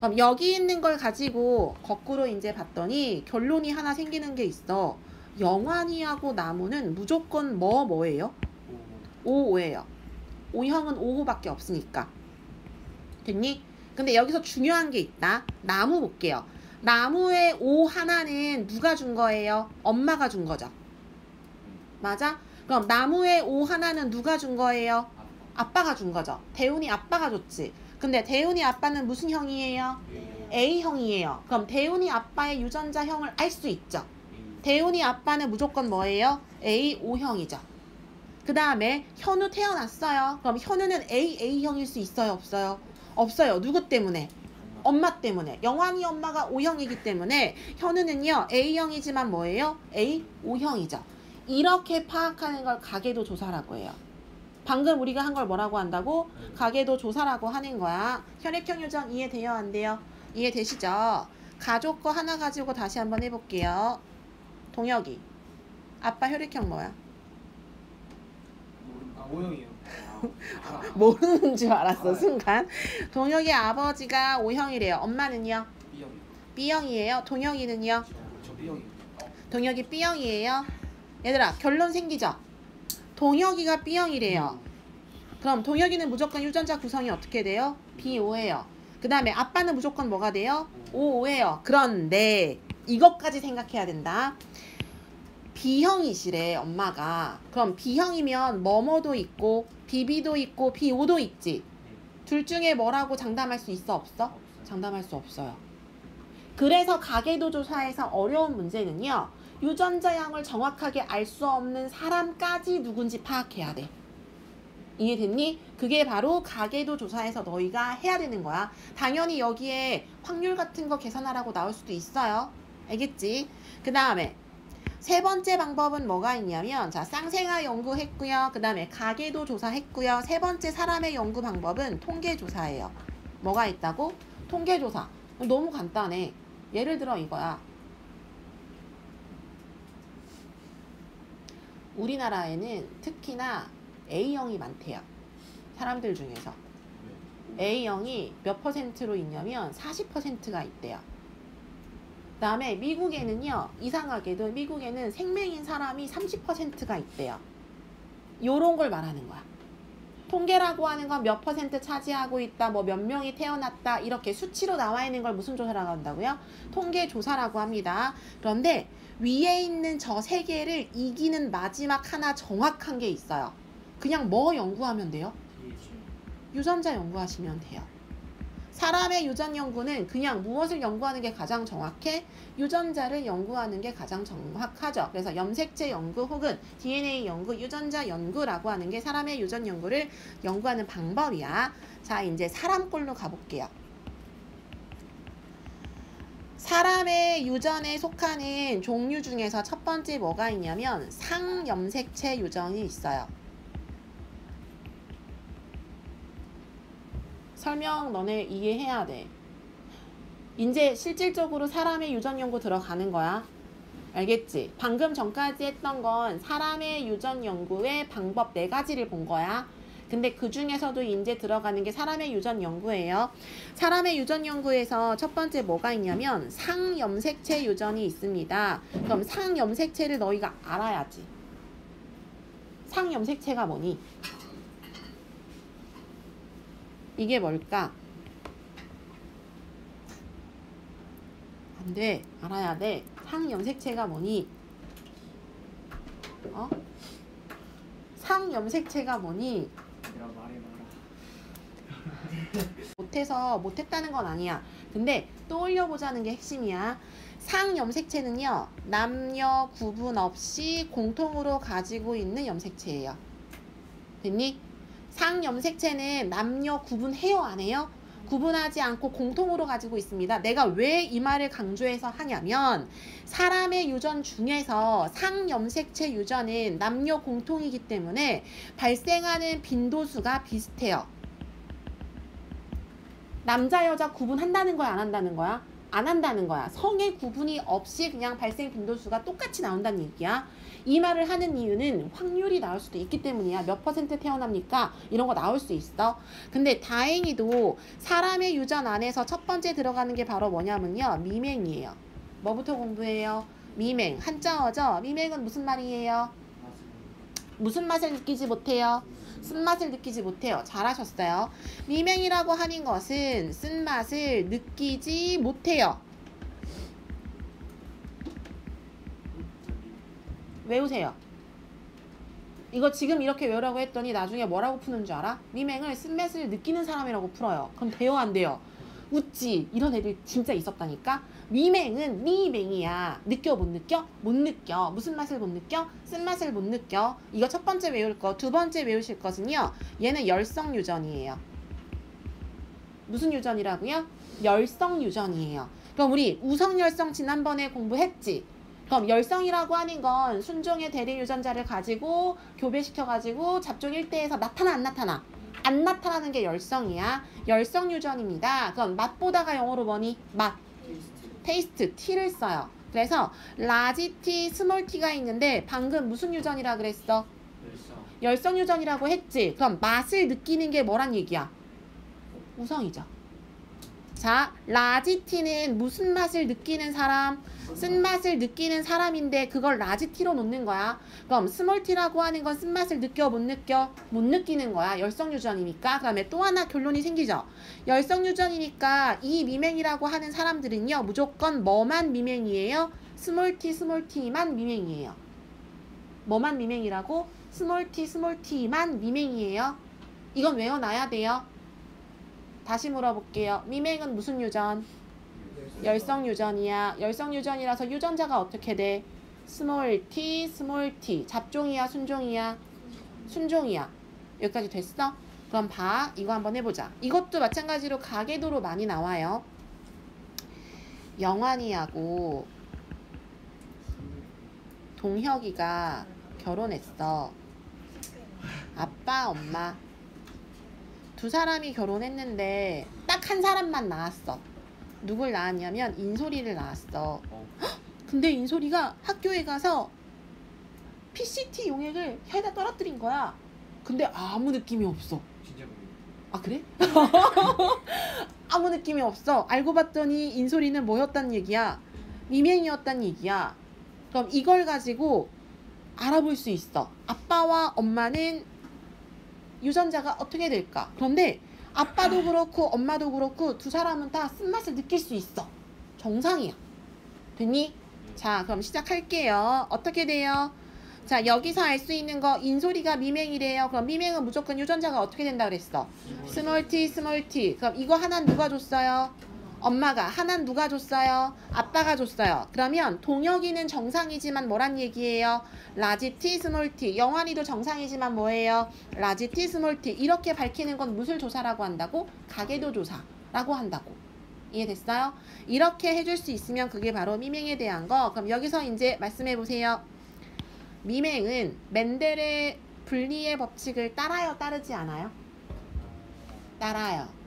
그럼 여기 있는 걸 가지고 거꾸로 이제 봤더니 결론이 하나 생기는 게 있어. 영환이하고 나무는 무조건 뭐예요? 5예요. O형은 5호밖에 없으니까. 됐니? 근데 여기서 중요한 게 있다. 나무 볼게요. 나무의 5 하나는 누가 준 거예요? 엄마가 준 거죠. 맞아? 그럼 나무의 5 하나는 누가 준 거예요? 아빠가 준 거죠. 대훈이 아빠가 줬지. 근데 대훈이 아빠는 무슨 형이에요? A형이에요. 그럼 대훈이 아빠의 유전자형을 알 수 있죠. 대훈이 아빠는 무조건 뭐예요? A5형이죠. 그 다음에 현우 태어났어요. 그럼 현우는 A형일 수 있어요? 없어요? 없어요. 누구 때문에? 엄마 때문에. 영환이 엄마가 O형이기 때문에 현우는요 A형이지만 뭐예요? A5형이죠. 이렇게 파악하는 걸 가계도 조사라고 해요. 방금 우리가 한 걸 뭐라고 한다고? 가계도 조사라고 하는 거야. 혈액형 유전 이해돼요? 안 돼요? 이해되시죠? 가족 거 하나 가지고 다시 한번 해볼게요. 동혁이. 아빠 혈액형 뭐야? O형이요. 모르는 줄 알았어 순간. 동혁이 아버지가 O형이래요. 엄마는요? B형이요. B형이에요. 동혁이는요? 저 B형이요. 동혁이 B형이에요. 얘들아 결론 생기죠? 동혁이가 B형이래요. 그럼 동혁이는 무조건 유전자 구성이 어떻게 돼요? B5예요. 그 다음에 아빠는 무조건 뭐가 돼요? 5예요. 그런데 이것까지 생각해야 된다. B형이시래 엄마가. 그럼 B형이면 뭐뭐도 있고 BB도 있고 B5도 있지. 둘 중에 뭐라고 장담할 수 있어? 없어? 장담할 수 없어요. 그래서 가계도 조사에서 어려운 문제는요. 유전자형을 정확하게 알 수 없는 사람까지 누군지 파악해야 돼. 이해됐니? 그게 바로 가계도 조사에서 너희가 해야 되는 거야. 당연히 여기에 확률 같은 거 계산하라고 나올 수도 있어요. 알겠지? 그 다음에 세 번째 방법은 뭐가 있냐면 자 쌍생아 연구했고요. 그 다음에 가계도 조사했고요. 세 번째 사람의 연구 방법은 통계조사예요. 뭐가 있다고? 통계조사. 너무 간단해. 예를 들어 이거야. 우리나라에는 특히나 A형이 많대요. 사람들 중에서. A형이 몇 퍼센트로 있냐면 40%가 있대요. 그 다음에 미국에는요. 이상하게도 미국에는 생명인 사람이 30%가 있대요. 요런 걸 말하는 거야. 통계라고 하는 건 몇 퍼센트 차지하고 있다. 뭐 몇 명이 태어났다. 이렇게 수치로 나와 있는 걸 무슨 조사라고 한다고요? 통계조사라고 합니다. 그런데 위에 있는 저 세 개를 이기는 마지막 하나 정확한 게 있어요. 그냥 뭐 연구하면 돼요? 유전자 연구하시면 돼요. 사람의 유전 연구는 그냥 무엇을 연구하는 게 가장 정확해? 유전자를 연구하는 게 가장 정확하죠. 그래서 염색체 연구 혹은 DNA 연구, 유전자 연구라고 하는 게 사람의 유전 연구를 연구하는 방법이야. 자, 이제 사람 꼴로 가볼게요. 사람의 유전에 속하는 종류 중에서 첫 번째 뭐가 있냐면 상염색체 유전이 있어요. 설명 너네 이해해야 돼. 이제 실질적으로 사람의 유전 연구 들어가는 거야. 알겠지? 방금 전까지 했던 건 사람의 유전 연구의 방법 4가지를 본 거야. 근데 그 중에서도 이제 들어가는 게 사람의 유전 연구예요. 사람의 유전 연구에서 첫 번째 뭐가 있냐면 상염색체 유전이 있습니다. 그럼 상염색체를 너희가 알아야지. 상염색체가 뭐니? 이게 뭘까? 안 돼. 알아야 돼. 상염색체가 뭐니? 상염색체가 뭐니? 못해서 못했다는 건 아니야. 근데 떠올려보자는 게 핵심이야. 상염색체는요. 남녀 구분 없이 공통으로 가지고 있는 염색체예요. 됐니? 상염색체는 남녀 구분해요? 안 해요? 구분하지 않고 공통으로 가지고 있습니다. 내가 왜 이 말을 강조해서 하냐면 사람의 유전 중에서 상염색체 유전은 남녀 공통이기 때문에 발생하는 빈도수가 비슷해요. 남자 여자 구분한다는 거야 안 한다는 거야? 안 한다는 거야. 성의 구분이 없이 그냥 발생 빈도수가 똑같이 나온다는 얘기야. 이 말을 하는 이유는 확률이 나올 수도 있기 때문이야. 몇 퍼센트 태어납니까? 이런 거 나올 수 있어. 근데 다행히도 사람의 유전 안에서 첫 번째 들어가는 게 바로 뭐냐면요. 미맹이에요. 뭐부터 공부해요? 미맹. 한자어죠? 미맹은 무슨 말이에요? 무슨 맛을 느끼지 못해요? 쓴맛을 느끼지 못해요. 잘하셨어요. 미맹이라고 하는 것은 쓴맛을 느끼지 못해요. 외우세요. 이거 지금 이렇게 외우라고 했더니 나중에 뭐라고 푸는 줄 알아? 미맹을 쓴맛을 느끼는 사람이라고 풀어요. 그럼 돼요 안 돼요? 웃지. 이런 애들 진짜 있었다니까. 미맹은 미맹이야. 느껴 못 느껴? 못 느껴. 무슨 맛을 못 느껴? 쓴맛을 못 느껴. 이거 첫 번째 외울 거. 두 번째 외우실 것은요. 얘는 열성 유전이에요. 무슨 유전이라고요? 열성 유전이에요. 그럼 우리 우성열성 지난번에 공부했지? 그럼 열성이라고 하는 건 순종의 대리 유전자를 가지고 교배시켜가지고 잡종 1대에서 나타나 안 나타나? 안 나타나는 게 열성이야. 열성 유전입니다. 그럼 맛보다가 영어로 뭐니? 맛. 테이스트. T를 써요. 그래서 라지 T, 스몰 T가 있는데 방금 무슨 유전이라 그랬어? 열성 유전이라고 했지. 그럼 맛을 느끼는 게 뭐란 얘기야? 우성이죠. 자, 라지 T는 무슨 맛을 느끼는 사람? 쓴맛을 느끼는 사람인데 그걸 라지 T로 놓는 거야. 그럼 스몰 T라고 하는 건 쓴맛을 느껴 못 느껴? 못 느끼는 거야. 열성 유전이니까. 그다음에 또 하나 결론이 생기죠. 열성 유전이니까 이 미맹이라고 하는 사람들은요. 무조건 뭐만 미맹이에요? 스몰 T만 미맹이에요. 뭐만 미맹이라고? 스몰 T만 미맹이에요. 이건 외워놔야 돼요. 다시 물어볼게요. 미맹은 무슨 유전? 열성 유전이야. 열성 유전이라서 유전자가 어떻게 돼? 스몰 T. 잡종이야, 순종이야? 순종이야. 여기까지 됐어? 그럼 봐. 이거 한번 해보자. 이것도 마찬가지로 가계도로 많이 나와요. 영환이하고 동혁이가 결혼했어. 아빠, 엄마. 두 사람이 결혼했는데 딱 한 사람만 낳았어. 누굴 낳았냐면 인솔이를 낳았어. 근데 인솔이가 학교에 가서 PCT 용액을 혀에다 떨어뜨린 거야. 근데 아무 느낌이 없어. 진짜 아 그래? 아무 느낌이 없어. 알고 봤더니 인솔이는 뭐였단 얘기야? 미맹이었단 얘기야. 그럼 이걸 가지고 알아볼 수 있어. 아빠와 엄마는 유전자가 어떻게 될까? 그런데 아빠도 그렇고 엄마도 그렇고 두 사람은 다 쓴맛을 느낄 수 있어. 정상이야. 됐니? 자, 그럼 시작할게요. 어떻게 돼요? 자, 여기서 알 수 있는 거 인솔이가 미맹이래요. 그럼 미맹은 무조건 유전자가 어떻게 된다 그랬어? 스몰 T. 그럼 이거 하나는 누가 줬어요? 엄마가. 하나는 누가 줬어요? 아빠가 줬어요. 그러면 동혁이는 정상이지만 뭐란 얘기예요? 라지 T, 스몰 T. 영환이도 정상이지만 뭐예요? 라지 T, 스몰 T. 이렇게 밝히는 건 무슨 조사라고 한다고? 가계도 조사라고 한다고. 이해됐어요? 이렇게 해줄 수 있으면 그게 바로 미맹에 대한 거. 그럼 여기서 이제 말씀해 보세요. 미맹은 멘델의 분리의 법칙을 따라요? 따르지 않아요? 따라요.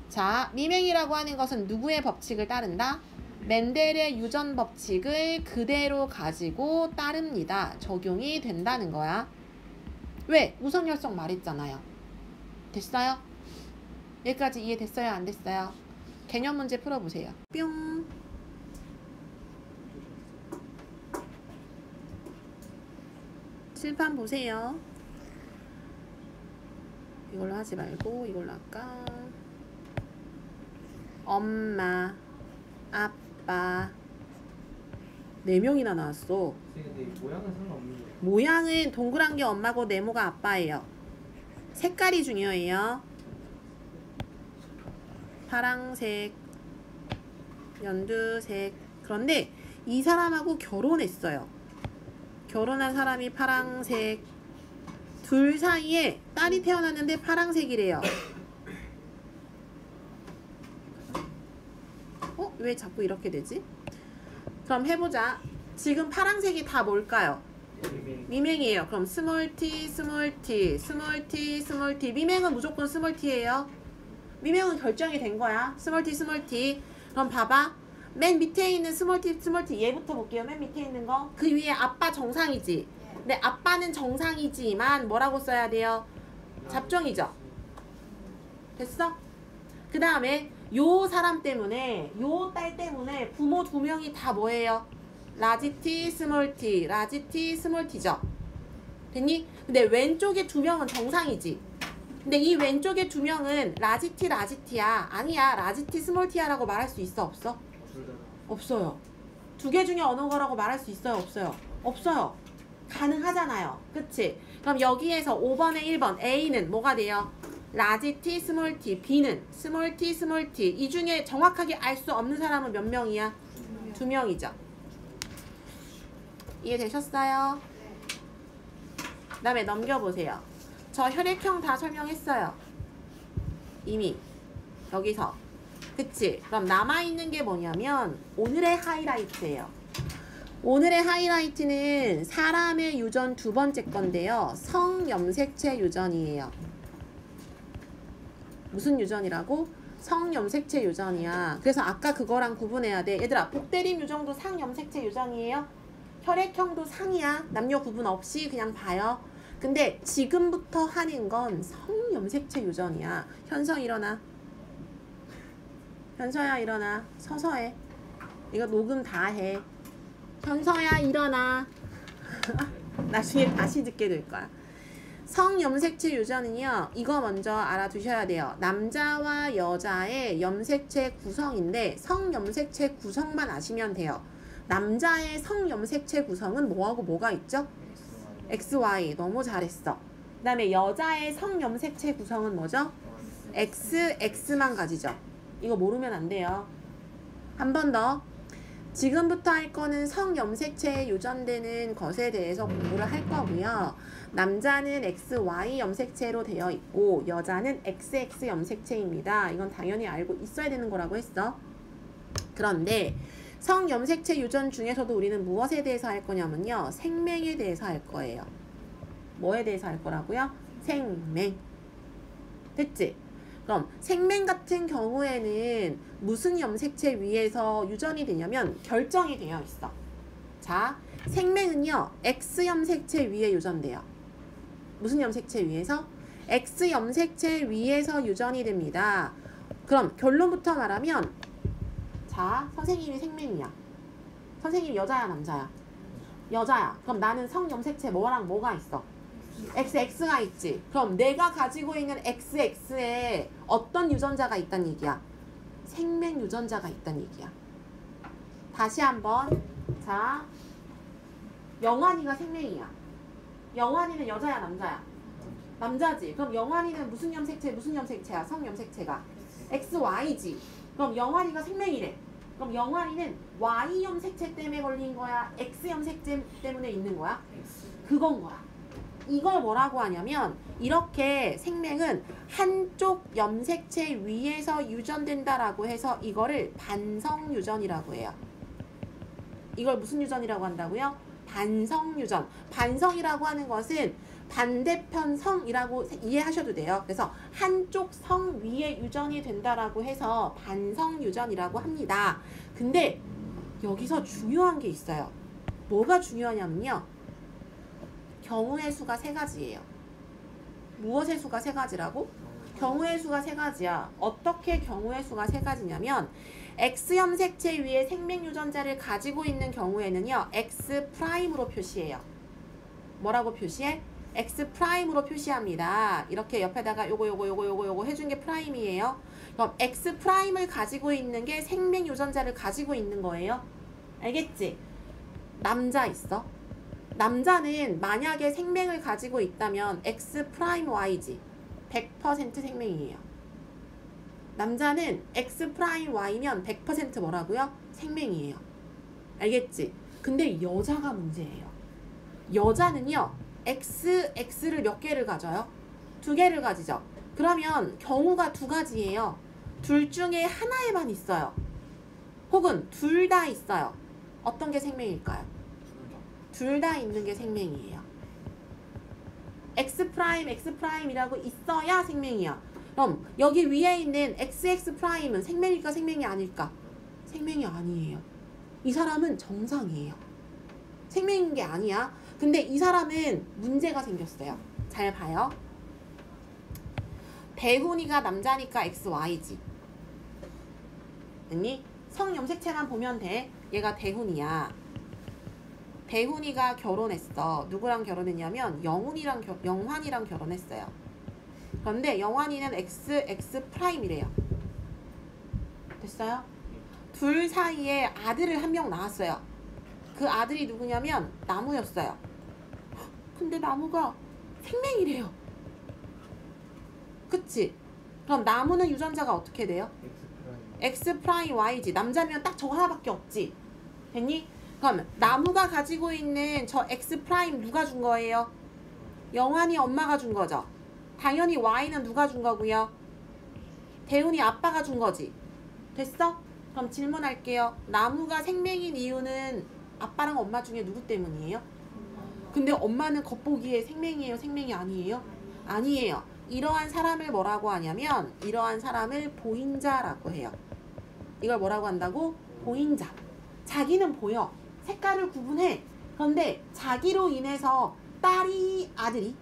자, 미맹이라고 하는 것은 누구의 법칙을 따른다? 멘델의 유전 법칙을 그대로 가지고 따릅니다. 적용이 된다는 거야. 왜? 우성열성 말했잖아요. 됐어요? 여기까지 이해됐어요? 안 됐어요? 개념 문제 풀어보세요. 뿅. 칠판 보세요. 이걸로 하지 말고 이걸로 할까? 엄마, 아빠 4명이나 나왔어. 근데 모양은 상관없는 거예요. 모양은 동그란 게 엄마고 네모가 아빠예요. 색깔이 중요해요. 파랑색, 연두색. 그런데 이 사람하고 결혼했어요. 결혼한 사람이 파랑색. 둘 사이에 딸이 태어났는데 파랑색이래요. 왜 자꾸 이렇게 되지? 그럼 해보자. 지금 파랑색이 다 뭘까요? 미맹이에요. 그럼 스몰 T. 미맹은 무조건 스몰 T예요. 미맹은 결정이 된 거야. 스몰 T. 그럼 봐봐. 맨 밑에 있는 스몰 t 얘부터 볼게요. 맨 밑에 있는 거. 그 위에 아빠 정상이지. 근데 아빠는 정상이지만 뭐라고 써야 돼요? 잡종이죠. 됐어? 그 다음에 요 사람 때문에, 요 딸 때문에 부모 두 명이 다 뭐예요? 라지 t, 스몰 t, 라지 t, 스몰 t죠. 됐니? 근데 왼쪽에 두 명은 정상이지. 근데 이 왼쪽에 두 명은 라지 t, 라지 t야. 아니야. 라지 t, 스몰 t야 라고 말할 수 있어? 없어? 없어요. 두 개 중에 어느 거라고 말할 수 있어요? 없어요? 없어요. 가능하잖아요. 그치? 그럼 여기에서 5번에 1번 A는 뭐가 돼요? 라지 t, 스몰 t. B는 스몰 t, 스몰 t. 이 중에 정확하게 알 수 없는 사람은 몇 명이야? 두 명이죠. 이해되셨어요? 그 다음에 넘겨보세요. 저 혈액형 다 설명했어요. 이미 여기서. 그치? 그럼 남아있는 게 뭐냐면 오늘의 하이라이트예요. 오늘의 하이라이트는 사람의 유전 두 번째 건데요. 성염색체 유전이에요. 무슨 유전이라고? 성염색체 유전이야. 그래서 아까 그거랑 구분해야 돼. 얘들아, 복대림 유전도 상염색체 유전이에요. 혈액형도 상이야. 남녀 구분 없이 그냥 봐요. 근데 지금부터 하는 건 성염색체 유전이야. 현서 일어나. 현서야 일어나. 서서 해. 이거 녹음 다 해. 현서야 일어나. 나중에 다시 듣게 될 거야. 성염색체 유전은요. 이거 먼저 알아두셔야 돼요. 남자와 여자의 염색체 구성인데 성염색체 구성만 아시면 돼요. 남자의 성염색체 구성은 뭐하고 뭐가 있죠? XY. 너무 잘했어. 그 다음에 여자의 성염색체 구성은 뭐죠? XX만 가지죠. 이거 모르면 안 돼요. 한 번 더. 지금부터 할 거는 성염색체에 유전되는 것에 대해서 공부를 할 거고요. 남자는 XY 염색체로 되어 있고 여자는 XX 염색체입니다. 이건 당연히 알고 있어야 되는 거라고 했어. 그런데 성염색체 유전 중에서도 우리는 무엇에 대해서 할 거냐면요. 생명에 대해서 할 거예요. 뭐에 대해서 할 거라고요? 생명. 됐지? 그럼 생명 같은 경우에는 무슨 염색체 위에서 유전이 되냐면 결정이 되어 있어. 자, 생명은요. X염색체 위에 유전돼요. 무슨 염색체 위에서? X염색체 위에서 유전이 됩니다. 그럼 결론부터 말하면 자, 선생님이 생명이야. 선생님 여자야 남자야? 여자야. 그럼 나는 성염색체 뭐랑 뭐가 있어? XX가 있지. 그럼 내가 가지고 있는 XX에 어떤 유전자가 있단 얘기야? 생명 유전자가 있단 얘기야. 다시 한번. 자, 영환이가 생명이야. 영환이는 여자야 남자야? 남자지. 그럼 영환이는 무슨 염색체 무슨 염색체야? 성염색체가 XY지. 그럼 영환이가 생명이래. 그럼 영환이는 Y 염색체 때문에 걸린 거야? X 염색체 때문에 있는 거야? 그건 거야. 이걸 뭐라고 하냐면 이렇게 생명은 한쪽 염색체 위에서 유전된다라고 해서 이거를 반성유전이라고 해요. 이걸 무슨 유전이라고 한다고요? 반성유전. 반성이라고 하는 것은 반대편 성이라고 이해하셔도 돼요. 그래서 한쪽 성 위에 유전이 된다라고 해서 반성유전이라고 합니다. 근데 여기서 중요한 게 있어요. 뭐가 중요하냐면요. 경우의 수가 세 가지예요. 무엇의 수가 세 가지라고? 경우의 수가 세 가지야. 어떻게 경우의 수가 세 가지냐면 X염색체 위에 생명유전자를 가지고 있는 경우에는요. X'으로 표시해요. 뭐라고 표시해? X'으로 표시합니다. 이렇게 옆에다가 요거 해준 게 프라임이에요. 그럼 X'을 가지고 있는 게 생명유전자를 가지고 있는 거예요. 알겠지? 남자 있어. 남자는 만약에 생명을 가지고 있다면 X'Y지. 100% 생명이에요. 남자는 X'Y면 100% 뭐라고요? 생명이에요. 알겠지? 근데 여자가 문제예요. 여자는요. X를 몇 개를 가져요? 두 개를 가지죠. 그러면 경우가 두 가지예요. 둘 중에 하나에만 있어요. 혹은 둘 다 있어요. 어떤 게 생명일까요? 둘 다 있는 게 생명이에요. X'X'이라고 있어야 생명이야. 그럼 여기 위에 있는 XX'은 생명일까 생명이 아닐까? 생명이 아니에요. 이 사람은 정상이에요. 생명인 게 아니야. 근데 이 사람은 문제가 생겼어요. 잘 봐요. 대훈이가 남자니까 XY지. 아니? 성염색체만 보면 돼. 얘가 대훈이야. 대훈이가 결혼했어. 누구랑 결혼했냐면 영환이랑 결혼했어요. 그런데 영환이는 XX 프라임이래요. 됐어요? 둘 사이에 아들을 한 명 낳았어요. 그 아들이 누구냐면 나무였어요. 근데 나무가 생명이래요. 그치? 그럼 나무는 유전자가 어떻게 돼요? X 프라임 Y지. 남자면 딱 저거 하나밖에 없지. 됐니? 그럼 나무가 가지고 있는 저 X 프라임 누가 준 거예요? 영환이 엄마가 준 거죠. 당연히 Y는 누가 준 거고요? 대훈이 아빠가 준 거지. 됐어? 그럼 질문할게요. 나무가 생명인 이유는 아빠랑 엄마 중에 누구 때문이에요? 근데 엄마는 겉보기에 생명이에요? 생명이 아니에요? 아니에요. 이러한 사람을 뭐라고 하냐면 이러한 사람을 보인자라고 해요. 이걸 뭐라고 한다고? 보인자. 자기는 보여. 색깔을 구분해. 그런데 자기로 인해서 딸이 아들이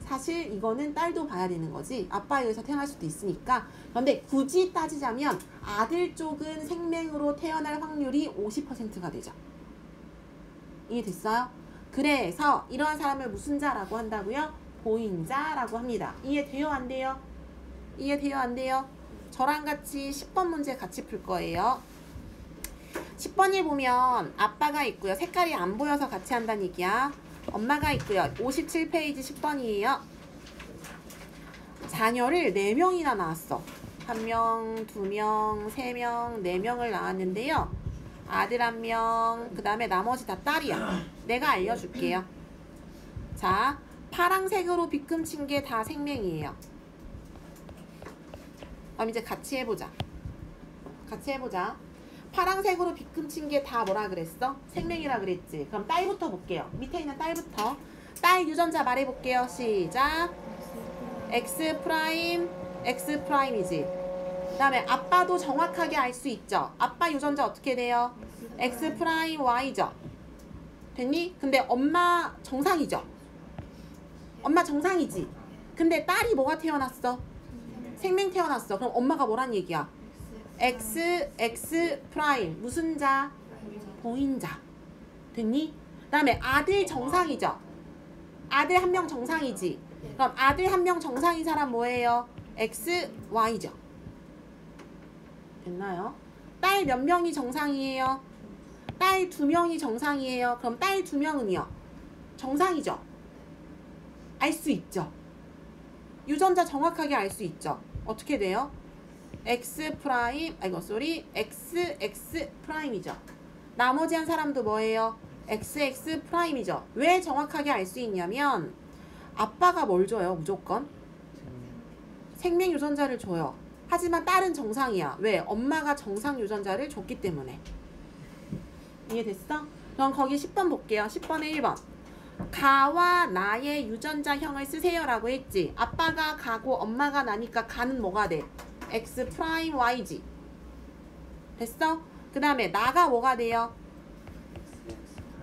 사실 이거는 딸도 봐야 되는 거지. 아빠에 의해서 태어날 수도 있으니까. 그런데 굳이 따지자면 아들 쪽은 생명으로 태어날 확률이 50%가 되죠. 이해됐어요? 그래서 이러한 사람을 무슨 자라고 한다고요? 보인자라고 합니다. 이해돼요? 안 돼요? 이해돼요? 안 돼요? 저랑 같이 10번 문제 같이 풀 거예요. 10번을 보면 아빠가 있고요. 색깔이 안 보여서 같이 한다는 얘기야. 엄마가 있고요. 57페이지 10번이에요. 자녀를 4명이나 낳았어. 1명, 2명, 3명, 4명을 낳았는데요. 아들 1명, 그 다음에 나머지 다 딸이야. 내가 알려줄게요. 자, 파랑색으로 빗금친 게 다 생명이에요. 그럼 이제 같이 해보자. 같이 해보자. 파랑색으로 빗금친 게 다 뭐라 그랬어? 생명이라 그랬지. 그럼 딸부터 볼게요. 밑에 있는 딸부터. 딸 유전자 말해볼게요. 시작. X 프라임, X 프라임이지. 그 다음에 아빠도 정확하게 알 수 있죠. 아빠 유전자 어떻게 돼요? X 프라임 Y죠. 됐니? 근데 엄마 정상이죠. 엄마 정상이지. 근데 딸이 뭐가 태어났어? 생명 태어났어. 그럼 엄마가 뭐란 얘기야? X 프라임 무슨 자? 보인자. 됐니? 그 다음에 아들 정상이죠. 아들 1명 정상이지. 그럼 아들 1명 정상인 사람 뭐예요? X, Y죠. 됐나요? 딸 몇 명이 정상이에요? 딸 2명이 정상이에요. 그럼 딸 2명은요? 정상이죠. 알 수 있죠. 유전자 정확하게 알 수 있죠. 어떻게 돼요? X 프라임, XX 프라임이죠. 나머지 한 사람도 뭐예요? XX 프라임이죠. 왜 정확하게 알 수 있냐면 아빠가 뭘 줘요? 무조건 생명 유전자를 줘요. 하지만 딸은 정상이야. 왜? 엄마가 정상 유전자를 줬기 때문에. 이해됐어? 그럼 거기 10번 볼게요. 10번에 1번. 가와 나의 유전자형을 쓰세요 라고 했지. 아빠가 가고 엄마가 나니까 가는 뭐가 돼? X 프라임 Y지. 됐어? 그 다음에 나가 뭐가 돼요?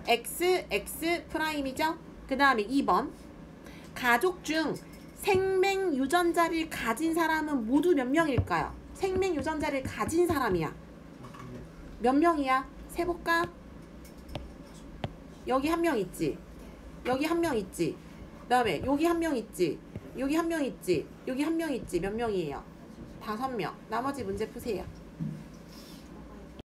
X 프라임이죠? 그 다음에 2번. 가족 중 생명 유전자를 가진 사람은 모두 몇 명일까요? 생명 유전자를 가진 사람이야. 몇 명이야? 세볼까? 여기 1명 있지. 여기 1명 있지. 그 다음에 여기 1명 있지. 여기 1명 있지. 여기 1명 있지. 몇 명이에요? 5명. 나머지 문제 푸세요.